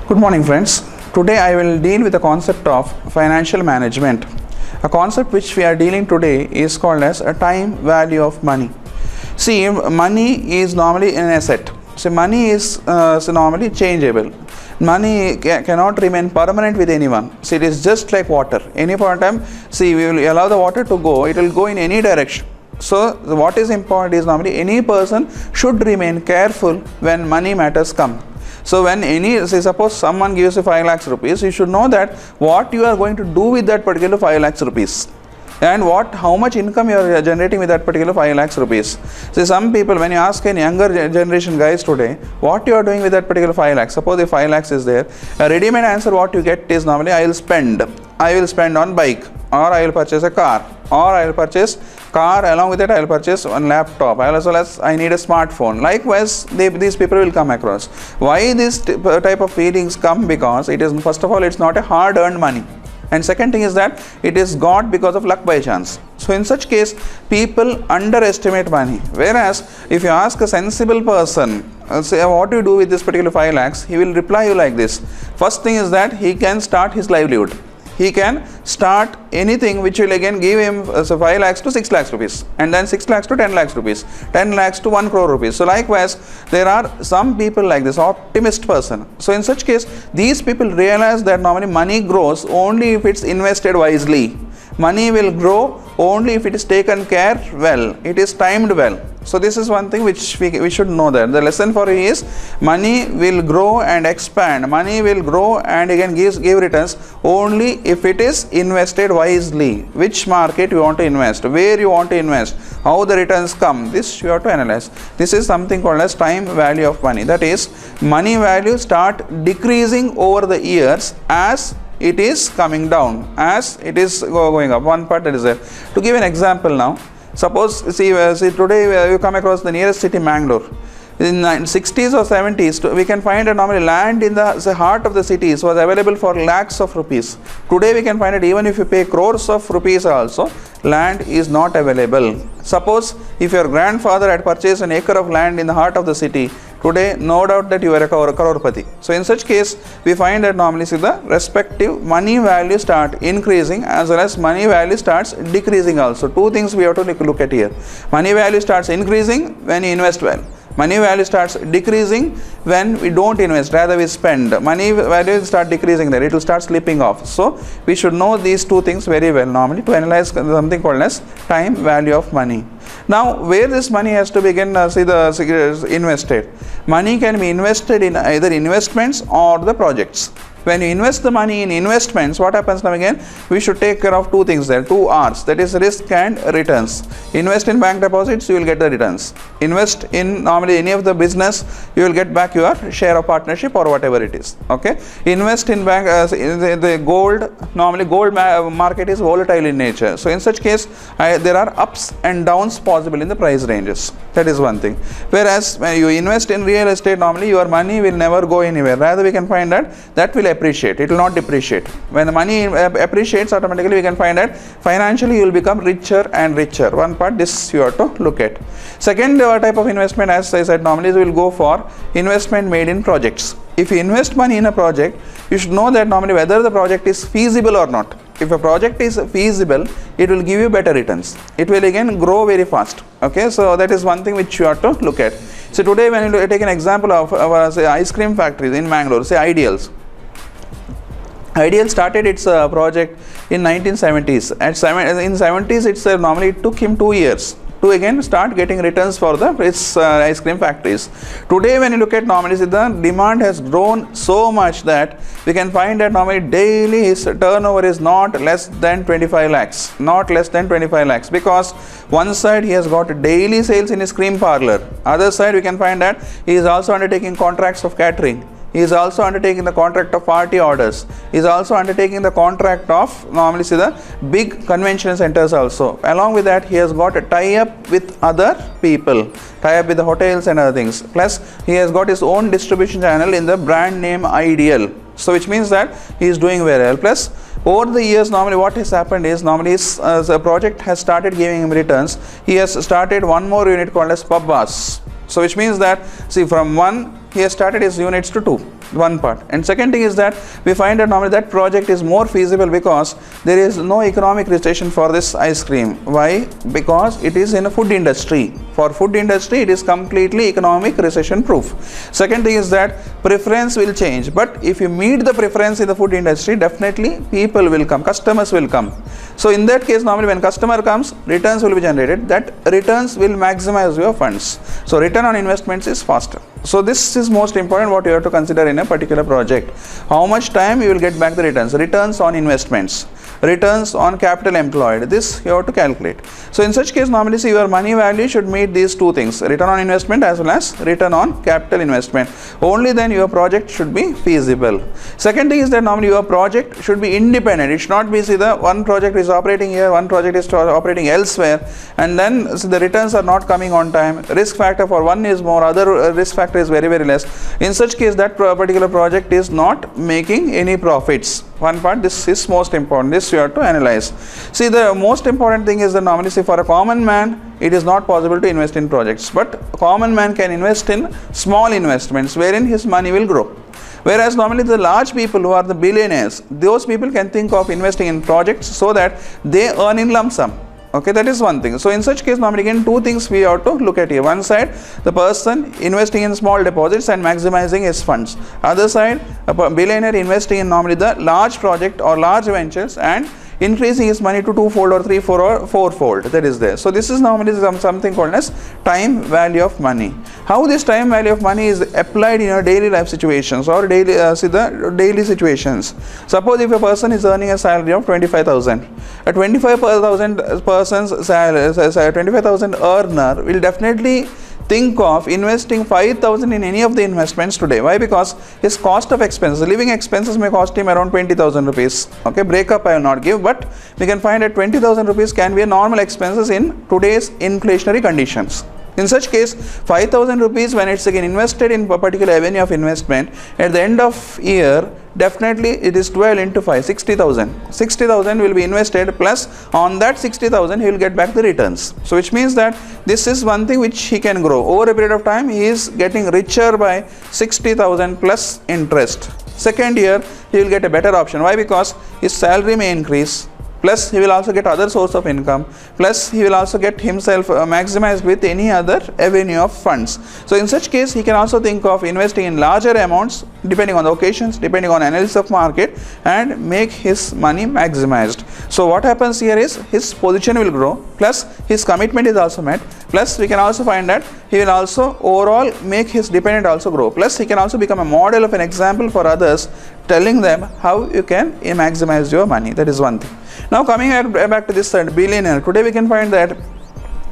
Good morning, friends. Today I will deal with the concept of financial management. A concept which we are dealing today is called as a time value of money. See, money is normally an asset. So money is normally changeable. Money cannot remain permanent with anyone. See, it is just like water. Any point of time, see, we will allow the water to go, it will go in any direction. So what is important is normally any person should remain careful when money matters come. So when say suppose someone gives you 5 lakhs rupees, you should know that what you are going to do with that particular 5 lakhs rupees and how much income you are generating with that particular 5 lakhs rupees. See, some people, when you ask any younger generation guys today, what you are doing with that particular 5 lakhs, suppose the 5 lakhs is there, a ready-made answer what you get is normally I will spend on bike, or I will purchase a car, or I will purchase car, along with it I will purchase one laptop, as well as I need a smartphone. Likewise, these people will come across. Why this type of feelings come? Because it is, first of all, it's not a hard earned money, and second thing is that it is got because of luck by chance. So in such case, people underestimate money. Whereas if you ask a sensible person, say what do you do with this particular 5 lakhs, he will reply you like this. First thing is that he can start his livelihood. He can start anything which will again give him 5 lakhs to 6 lakhs rupees, and then 6 lakhs to 10 lakhs rupees, 10 lakhs to 1 crore rupees. So likewise, there are some people like this, optimist person. So in such case, these people realize that normally money grows only if it's invested wisely. Money will grow only if it is taken care well, it is timed well. So this is one thing which we should know, that the lesson for you is money will grow and expand, money will grow and again give returns only if it is invested wisely. Which market you want to invest, where you want to invest, how the returns come, this you have to analyze. This is something called as time value of money. That is, money value start decreasing over the years as it is coming down, as it is going up. One part that is there. To give an example now, suppose see today you come across the nearest city, Mangalore. In the 60s or 70s, we can find that normally land in the heart of the cities was available for lakhs of rupees. Today we can find that even if you pay crores of rupees also, land is not available. Suppose if your grandfather had purchased an acre of land in the heart of the city, today no doubt that you are a crorepati. So in such case, we find that normally see the respective money value start increasing as well as money value starts decreasing also. Two things we have to look at here. Money value starts increasing when you invest well. Money value starts decreasing when we don't invest, rather we spend. Money value will start decreasing there, it will start slipping off. So we should know these two things very well normally to analyze something called as time value of money. Now where this money has to begin invested. Money can be invested in either investments or the projects. When you invest the money in investments, what happens now again? We should take care of two things there, two R's, that is risk and returns. Invest in bank deposits, you will get the returns. Invest in normally any of the business, you will get back your share of partnership or whatever it is. Okay. Invest in bank, the gold, normally gold market is volatile in nature. So in such case, there are ups and downs possible in the price ranges. That is one thing. Whereas when you invest in real estate, normally your money will never go anywhere. Rather we can find that will appreciate, it will not depreciate. When the money appreciates, automatically we can find that financially you will become richer and richer. One part, this you have to look at. Second type of investment, as I said, normally we will go for investment made in projects. If you invest money in a project, you should know that normally whether the project is feasible or not. If a project is feasible, it will give you better returns. It will again grow very fast. Okay, so that is one thing which you have to look at. So today when you take an example of say ice cream factories in Mangalore, say Ideals. Ideal started its project in 1970s. In 70s itself, normally it took him 2 years to again start getting returns for its ice cream factories. Today when you look at normally the demand has grown so much that we can find that normally daily his turnover is not less than 25 lakhs. Not less than 25 lakhs, because one side he has got daily sales in his cream parlor. Other side we can find that he is also undertaking contracts of catering. He is also undertaking the contract of party orders. He is also undertaking the contract of normally see the big convention centers also. Along with that, he has got a tie-up with other people, tie-up with the hotels and other things. Plus, he has got his own distribution channel in the brand name Ideal. So, which means that he is doing very well. Plus, over the years, normally what has happened is normally his project has started giving him returns. He has started one more unit called as Pub Bars. So, which means that see from one he has started his units to 2, one part. And second thing is that we find that normally that project is more feasible because there is no economic recession for this ice cream. Why? Because it is in a food industry. For food industry, it is completely economic recession proof. Second thing is that preference will change, but if you meet the preference in the food industry, definitely people will come, customers will come. So in that case, normally when customer comes, returns will be generated. That returns will maximize your funds. So return on investments is faster. So this is most important what you have to consider in a particular project. How much time you will get back the returns. Returns on investments, returns on capital employed, this you have to calculate. So in such case, normally see your money value should meet these two things, return on investment as well as return on capital investment. Only then your project should be feasible. Second thing is that normally your project should be independent. It should not be see the one project is operating here, one project is operating elsewhere, and then see the returns are not coming on time. Risk factor for one is more, other risk factor is very less. In such case, that particular project is not making any profits. One part, this is most important, this you have to analyze. See, the most important thing is that normally see for a common man, it is not possible to invest in projects, but a common man can invest in small investments wherein his money will grow. Whereas normally the large people who are the billionaires, those people can think of investing in projects so that they earn in lump sum. Okay, that is one thing. So in such case, normally again two things we have to look at here. One side, the person investing in small deposits and maximizing his funds. Other side, a billionaire investing in normally the large project or large ventures and increasing his money to twofold or threefold or fourfold. That is there. So this is normally something called as time value of money. How this time value of money is applied in your daily life situations or daily daily situations. Suppose if a person is earning a salary of 25,000, a 25,000 person's salary, 25,000 earner will definitely think of investing 5,000 in any of the investments today. Why? Because his cost of expenses, living expenses may cost him around 20,000 rupees. Okay, breakup I will not give, but we can find that 20,000 rupees can be a normal expenses in today's inflationary conditions. In such case, 5,000 rupees when it's again invested in a particular avenue of investment, at the end of year, definitely it is 12 into 5, 60,000. 60,000 will be invested, plus on that 60,000 he will get back the returns. So which means that this is one thing which he can grow. Over a period of time, he is getting richer by 60,000 plus interest. Second year, he will get a better option. Why? Because his salary may increase, plus he will also get other source of income, plus he will also get himself maximized with any other avenue of funds. So in such case, he can also think of investing in larger amounts depending on the occasions, depending on analysis of market, and make his money maximized. So what happens here is his position will grow, plus his commitment is also met, plus we can also find that he will also overall make his dependent also grow, plus he can also become a model of an example for others, telling them how you can maximize your money. That is one thing. Now coming back to this side, billionaire. Today we can find that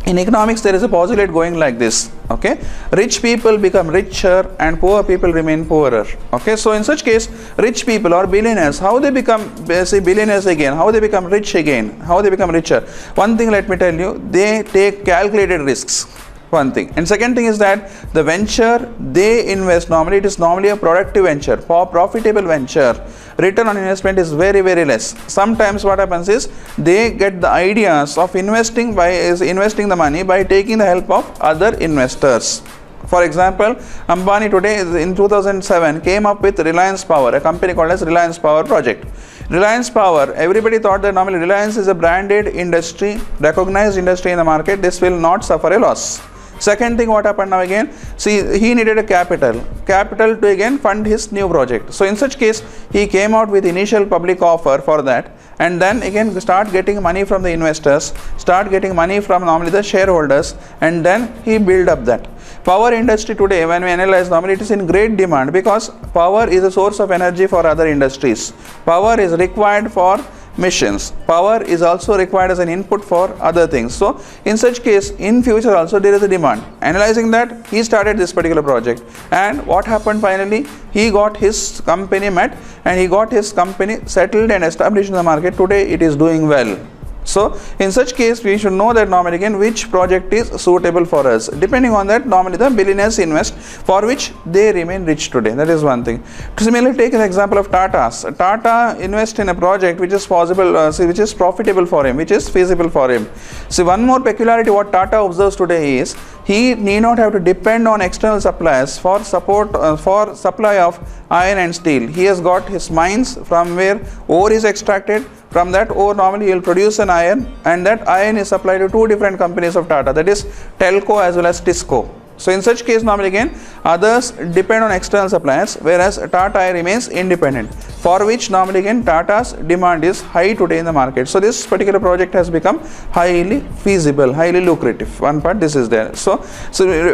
in economics there is a postulate going like this. Okay, rich people become richer and poor people remain poorer. Okay, so in such case, rich people or billionaires, how they become billionaires again, how they become rich again, how they become richer. One thing let me tell you, they take calculated risks. One thing. And second thing is that the venture they invest, normally it is normally a productive venture, profitable venture. Return on investment is very less. Sometimes what happens is they get the ideas of investing the money by taking the help of other investors. For example, Ambani today in 2007 came up with Reliance Power, a company called as Reliance Power project. Reliance Power, everybody thought that normally Reliance is a branded industry, recognized industry in the market, this will not suffer a loss. Second thing, what happened now again, see, he needed a capital to again fund his new project. So in such case, he came out with initial public offer for that, and then again start getting money from the investors, start getting money from normally the shareholders, and then he build up that. Power industry today, when we analyze, normally it is in great demand because power is a source of energy for other industries. Power is required for missions. Power is also required as an input for other things. So in such case, in future also there is a demand. Analyzing that, he started this particular project, and what happened finally, he got his company met and he got his company settled and established in the market. Today it is doing well. So in such case we should know that normally again which project is suitable for us. Depending on that, normally the billionaires invest for which they remain rich today. That is one thing. To similarly take an example of Tata's. Tata invest in a project which is possible, which is profitable for him, which is feasible for him. See, one more peculiarity what Tata observes today is he need not have to depend on external suppliers for support for supply of iron and steel. He has got his mines from where ore is extracted. From that ore normally he will produce an iron, and that iron is supplied to two different companies of Tata, that is Telco as well as Tisco. So in such case normally again others depend on external suppliers, whereas Tata remains independent, for which normally again Tata's demand is high today in the market. So this particular project has become highly feasible, highly lucrative. One part this is there. So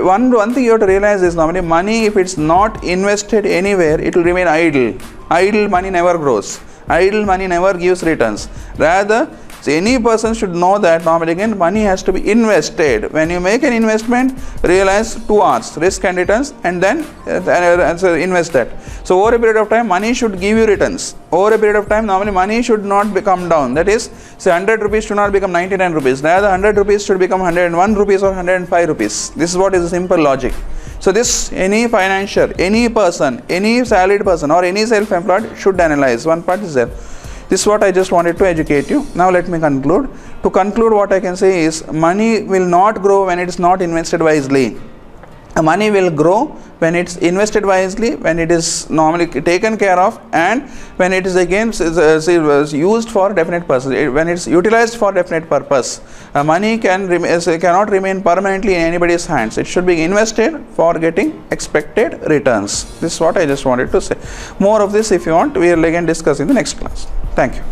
one thing you have to realize is normally money, if it's not invested anywhere, it will remain idle. Idle money never grows. Idle money never gives returns. Rather, any person should know that normally again money has to be invested. When you make an investment, realize two R's, risk and returns, and then invest that. So over a period of time, money should give you returns. Over a period of time, normally money should not come down. That is, say 100 rupees should not become 99 rupees. Rather 100 rupees should become 101 rupees or 105 rupees. This is what is the simple logic. So this any financier, any person, any salaried person or any self-employed should analyze. One part is there. This is what I just wanted to educate you. Now let me conclude. To conclude, what I can say is money will not grow when it is not invested wisely. Money will grow when it's invested wisely, when it is normally taken care of, and when it is again used for definite purpose. When it's utilized for definite purpose, money cannot remain permanently in anybody's hands. It should be invested for getting expected returns. This is what I just wanted to say. More of this, if you want, we will again discuss in the next class. Thank you.